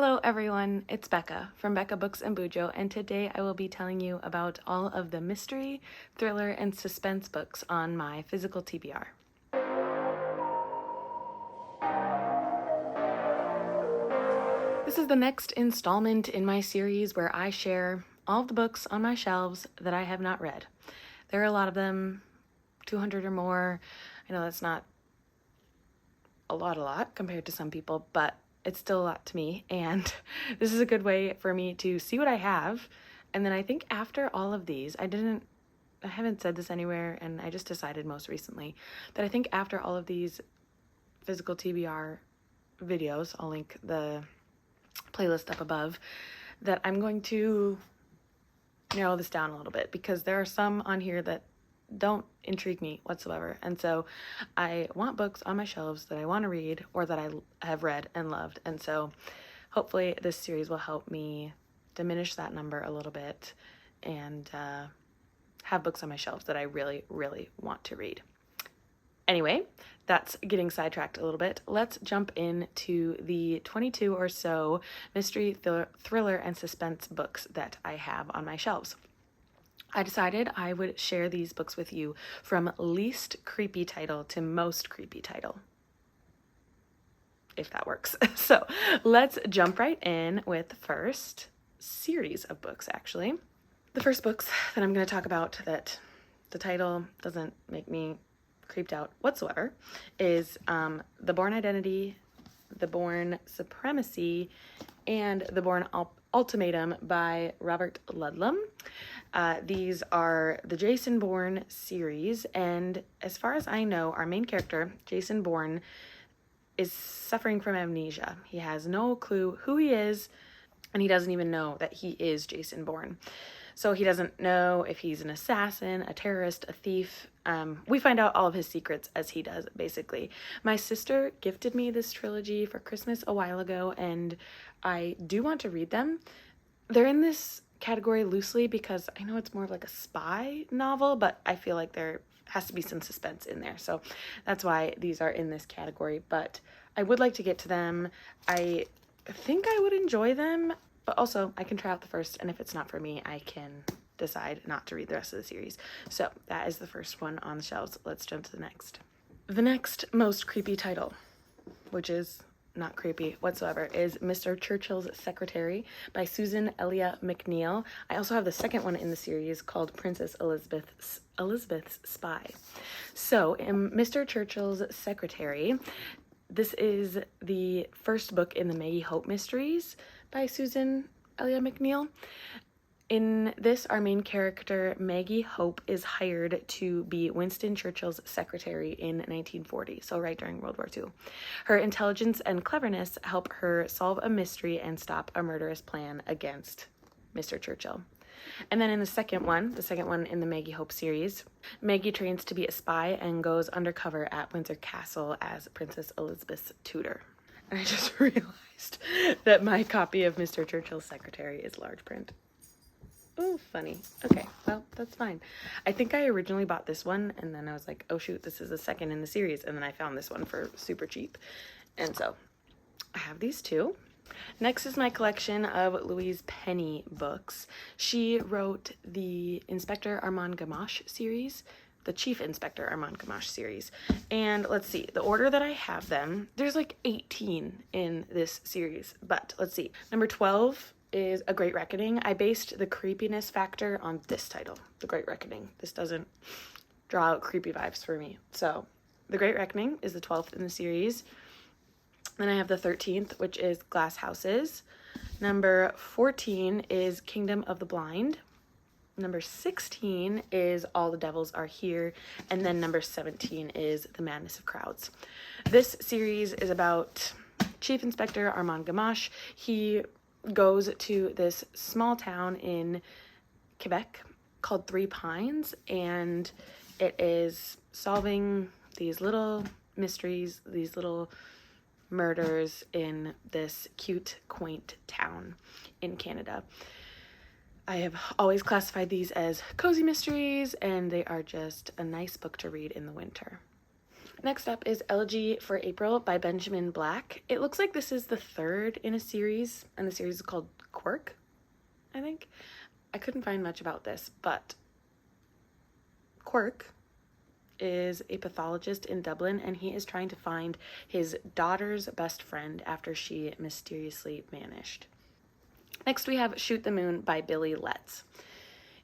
Hello everyone, it's Becca from Becca Books and Bujo, and today I will be telling you about all of the mystery, thriller, and suspense books on my physical TBR. This is the next installment in my series where I share all of the books on my shelves that I have not read. There are a lot of them, 200 or more. I know that's not a lot compared to some people, but it's still a lot to me, and this is a good way for me to see what I have. And then I think after all of these, I haven't said this anywhere, and I just decided most recently that I think after all of these physical TBR videos, I'll link the playlist up above, that I'm going to narrow this down a little bit, because there are some on here that don't intrigue me whatsoever. And so I want books on my shelves that I want to read or that I have read and loved. And so hopefully this series will help me diminish that number a little bit and have books on my shelves that I really, really want to read. Anyway, that's getting sidetracked a little bit. Let's jump into the 22 or so mystery, thriller, and suspense books that I have on my shelves. I decided I would share these books with you from least creepy title to most creepy title, if that works. So let's jump right in with the first series of books, actually. The first books that I'm going to talk about that the title doesn't make me creeped out whatsoever is The Bourne Identity, The Bourne Supremacy, and The Bourne Ultimatum by Robert Ludlum. These are the Jason Bourne series, and as far as I know, our main character, Jason Bourne, is suffering from amnesia. He has no clue who he is, and he doesn't even know that he is Jason Bourne. So he doesn't know if he's an assassin, a terrorist, a thief. We find out all of his secrets as he does, basically. My sister gifted me this trilogy for Christmas a while ago, and I do want to read them. They're in this category loosely because I know it's more of like a spy novel, but I feel like there has to be some suspense in there. So that's why these are in this category, but I would like to get to them. I think I would enjoy them, but also I can try out the first, and if it's not for me, I can decide not to read the rest of the series. So that is the first one on the shelves. Let's jump to the next. The next most creepy title, which is not creepy whatsoever, is Mr. Churchill's Secretary by Susan Elia McNeill. I also have the second one in the series called Princess Elizabeth's Spy. So in Mr. Churchill's Secretary, this is the first book in the Maggie Hope mysteries by Susan Elia McNeill. In this, our main character, Maggie Hope, is hired to be Winston Churchill's secretary in 1940, so right during World War II. Her intelligence and cleverness help her solve a mystery and stop a murderous plan against Mr. Churchill. And then in the second one in the Maggie Hope series, Maggie trains to be a spy and goes undercover at Windsor Castle as Princess Elizabeth's tutor. And I just realized that my copy of Mr. Churchill's Secretary is large print. Oh, funny. Okay, well, that's fine. I think I originally bought this one, and then I was like, oh shoot, this is the second in the series, and then I found this one for super cheap. And so, I have these two. Next is my collection of Louise Penny books. She wrote the Inspector Armand Gamache series, the Chief Inspector Armand Gamache series. And let's see, the order that I have them, there's like 18 in this series, but let's see. Number 12 is A Great Reckoning. I based the creepiness factor on this title, The Great Reckoning. This doesn't draw out creepy vibes for me. So The Great Reckoning is the 12th in the series. Then I have the 13th, which is Glass Houses. Number 14 is Kingdom of the Blind. Number 16 is All the Devils Are Here. And then number 17 is The Madness of Crowds. This series is about Chief Inspector Armand Gamache. He goes to this small town in Quebec called Three Pines, and it is solving these little mysteries, these little murders in this cute, quaint town in Canada. I have always classified these as cozy mysteries, and they are just a nice book to read in the winter. Next up is Elegy for April by Benjamin Black. It looks like this is the third in a series, and the series is called Quirk, I think. I couldn't find much about this, but Quirk is a pathologist in Dublin, and he is trying to find his daughter's best friend after she mysteriously vanished. Next we have Shoot the Moon by Billy Letts.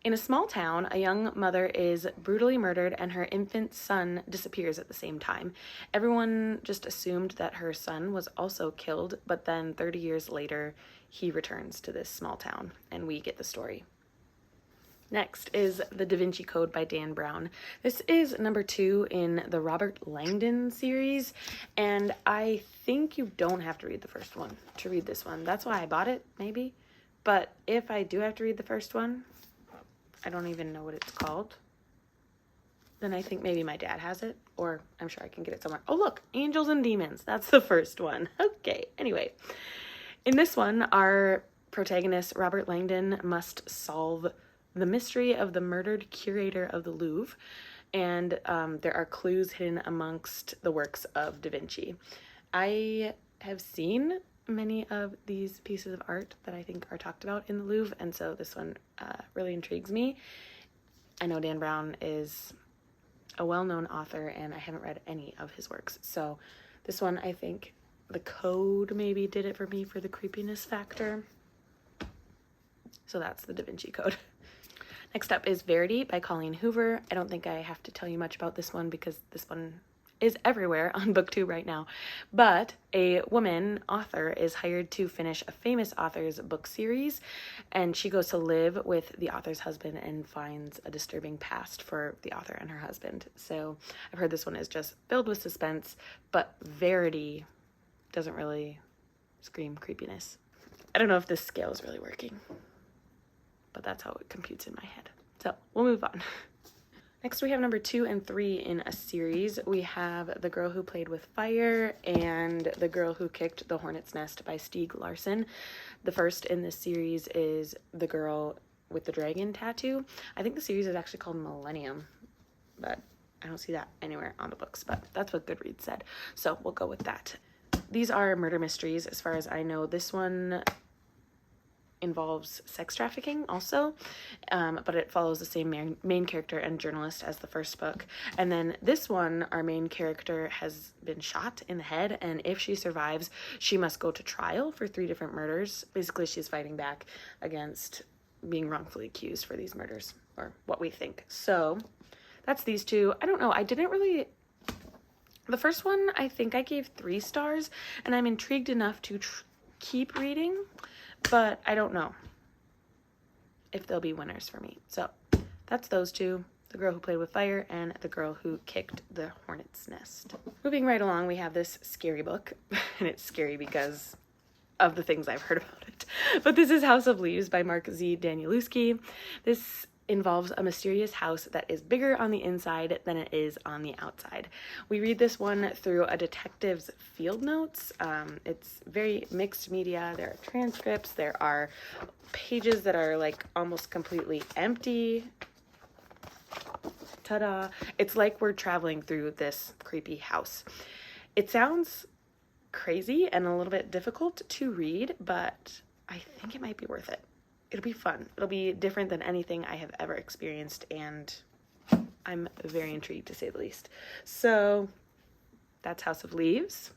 In a small town, a young mother is brutally murdered and her infant son disappears at the same time. Everyone just assumed that her son was also killed, but then 30 years later, he returns to this small town, and we get the story. Next is The Da Vinci Code by Dan Brown. This is number 2 in the Robert Langdon series, and I think you don't have to read the first one to read this one. That's why I bought it, maybe. But if I do have to read the first one, I don't even know what it's called, then I think maybe my dad has it, or I'm sure I can get it somewhere. Oh, look, Angels and Demons. That's the first one. Okay, anyway. In this one, our protagonist, Robert Langdon, must solve the mystery of the murdered curator of the Louvre, and there are clues hidden amongst the works of Da Vinci. I have seen many of these pieces of art that I think are talked about in the Louvre, and so this one really intrigues me. I know Dan Brown is a well-known author, and I haven't read any of his works, so this one, I think the code maybe did it for me for the creepiness factor. So that's the Da Vinci Code. Next up is Verity by Colleen Hoover. I don't think I have to tell you much about this one because this one is everywhere on BookTube right now. But a woman author is hired to finish a famous author's book series, and she goes to live with the author's husband and finds a disturbing past for the author and her husband. So I've heard this one is just filled with suspense, but Verity doesn't really scream creepiness. I don't know if this scale is really working, but that's how it computes in my head. So we'll move on. Next, we have number 2 and 3 in a series. We have The Girl Who Played with Fire and The Girl Who Kicked the Hornet's Nest by Stieg Larsson. The first in this series is The Girl with the Dragon Tattoo. I think the series is actually called Millennium, but I don't see that anywhere on the books, but that's what Goodreads said. So we'll go with that. These are murder mysteries as far as I know. This one involves sex trafficking also, but it follows the same main character and journalist as the first book. And then this one, our main character has been shot in the head, and if she survives, she must go to trial for 3 different murders. Basically, she's fighting back against being wrongfully accused for these murders, or what we think. So that's these 2. I don't know, I didn't really... The first one, I think I gave 3 stars, and I'm intrigued enough to keep reading, but I don't know if they'll be winners for me. So that's those 2, The Girl Who Played with Fire and The Girl Who Kicked the Hornet's Nest. Moving right along, we have this scary book, and it's scary because of the things I've heard about it. But this is House of Leaves by Mark Z. Danielewski. This involves a mysterious house that is bigger on the inside than it is on the outside. We read this one through a detective's field notes. It's very mixed media. There are transcripts. There are pages that are like almost completely empty. Ta-da! It's like we're traveling through this creepy house. It sounds crazy and a little bit difficult to read, but I think it might be worth it. It'll be fun. It'll be different than anything I have ever experienced, and I'm very intrigued to say the least. So that's House of Leaves.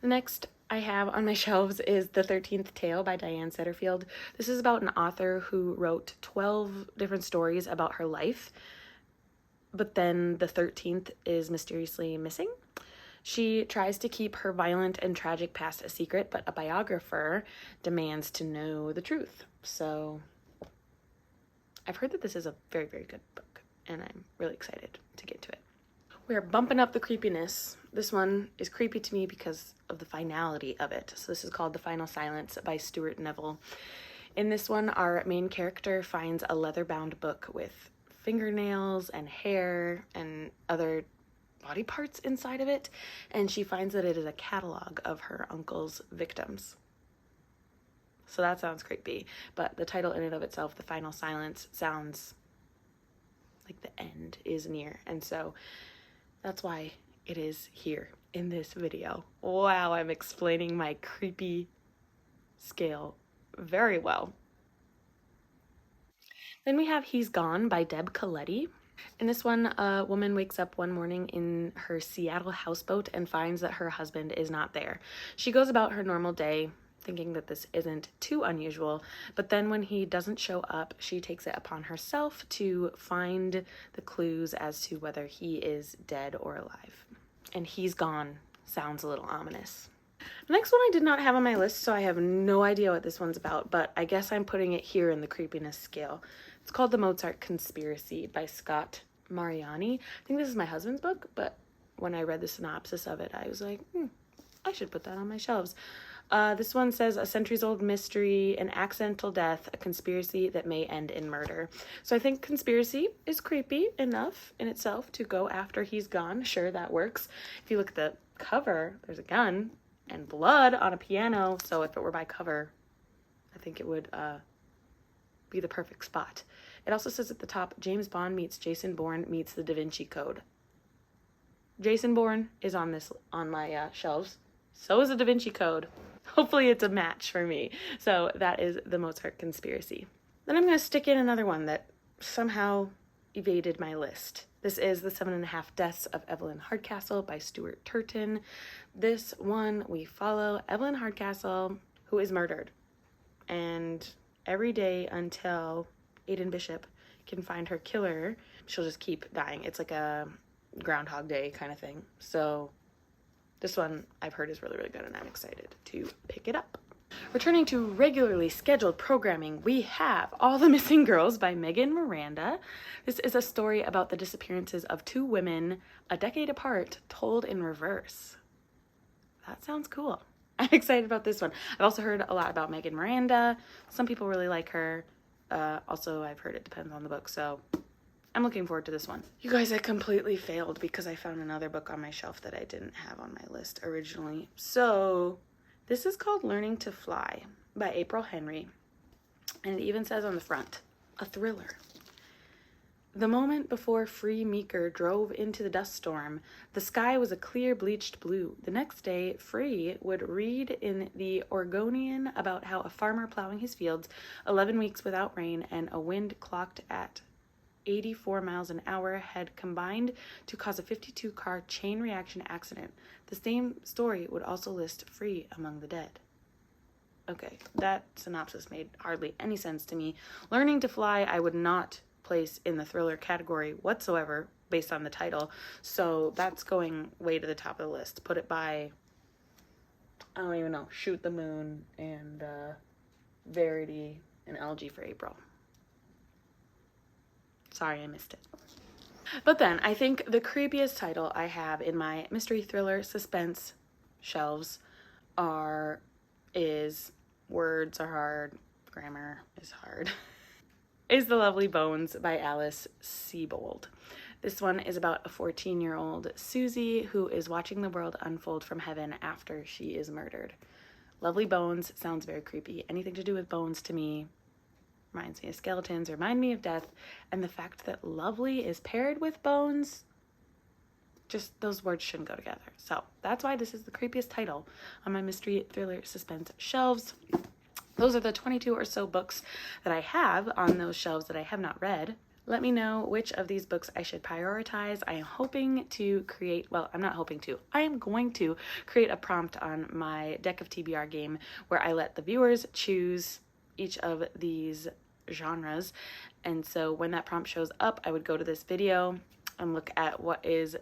The next I have on my shelves is The 13th Tale by Diane Setterfield. This is about an author who wrote 12 different stories about her life, but then the 13th is mysteriously missing. She tries to keep her violent and tragic past a secret, but a biographer demands to know the truth. So I've heard that this is a very, very good book, and I'm really excited to get to it. We're bumping up the creepiness. This one is creepy to me because of the finality of it. So this is called The Final Silence by Stuart Neville. In this one, our main character finds a leather-bound book with fingernails and hair and other body parts inside of it, and she finds that it is a catalog of her uncle's victims. So that sounds creepy, but the title in and of itself, The Final Silence, sounds like the end is near, and so that's why it is here in this video. Wow, I'm explaining my creepy scale very well. Then we have He's Gone by Deb Coletti. In this one, a woman wakes up one morning in her Seattle houseboat and finds that her husband is not there. She goes about her normal day, thinking that this isn't too unusual, but then when he doesn't show up, she takes it upon herself to find the clues as to whether he is dead or alive. And He's Gone sounds a little ominous. The next one I did not have on my list, so I have no idea what this one's about, but I guess I'm putting it here in the creepiness scale. It's called The Mozart Conspiracy by Scott Mariani. I think this is my husband's book, but when I read the synopsis of it, I was like, I should put that on my shelves. This one says, a centuries-old mystery, an accidental death, a conspiracy that may end in murder. So I think conspiracy is creepy enough in itself to go after he's gone. Sure, that works. If you look at the cover, there's a gun and blood on a piano. So if it were by cover, I think it would be the perfect spot. It also says at the top, James Bond meets Jason Bourne meets the Da Vinci Code. Jason Bourne is on my shelves. So is the Da Vinci Code. Hopefully it's a match for me. So that is The Mozart Conspiracy. Then I'm going to stick in another one that somehow evaded my list. This is The 7.5 Deaths of Evelyn Hardcastle by Stuart Turton. This one, we follow Evelyn Hardcastle, who is murdered. And every day until Aidan Bishop can find her killer, she'll just keep dying. It's like a Groundhog Day kind of thing. So this one I've heard is really, really good, and I'm excited to pick it up. Returning to regularly scheduled programming, we have All the Missing Girls by Megan Miranda. This is a story about the disappearances of two women a decade apart, told in reverse. That sounds cool. I'm excited about this one. I've also heard a lot about Megan Miranda. Some people really like her. Also, I've heard it depends on the book, so I'm looking forward to this one. You guys, I completely failed because I found another book on my shelf that I didn't have on my list originally. So this is called Learning to Fly by April Henry. And it even says on the front, a thriller. The moment before Free Meeker drove into the dust storm, the sky was a clear bleached blue. The next day, Free would read in the Oregonian about how a farmer plowing his fields 11 weeks without rain and a wind clocked at 84 miles an hour had combined to cause a 52-car chain reaction accident. The same story would also list Free among the dead. Okay, that synopsis made hardly any sense to me. Learning to Fly, I would not place in the thriller category whatsoever based on the title, so that's going way to the top of the list. Put it by, I don't even know, Shoot the Moon and Verity and Elegy for April. Sorry, I missed it. But then I think the creepiest title I have in my mystery thriller suspense shelves is Words Are Hard, Grammar is Hard. Is The Lovely Bones by Alice Sebold. This one is about a 14-year-old Susie who is watching the world unfold from heaven after she is murdered. Lovely Bones sounds very creepy. Anything to do with bones to me reminds me of skeletons, remind me of death, and the fact that lovely is paired with bones, just those words shouldn't go together. So that's why this is the creepiest title on my mystery thriller suspense shelves. Those are the 22 or so books that I have on those shelves that I have not read. Let me know which of these books I should prioritize. I am hoping to create, well, I'm not hoping to, I am going to create a prompt on my Deck of TBR game where I let the viewers choose each of these genres. And so when that prompt shows up, I would go to this video and look at what is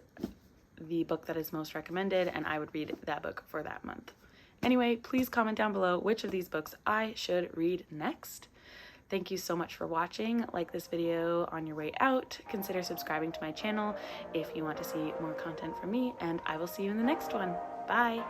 the book that is most recommended, and I would read that book for that month. Anyway, please comment down below which of these books I should read next. Thank you so much for watching. Like this video on your way out. Consider subscribing to my channel if you want to see more content from me, and I will see you in the next one. Bye!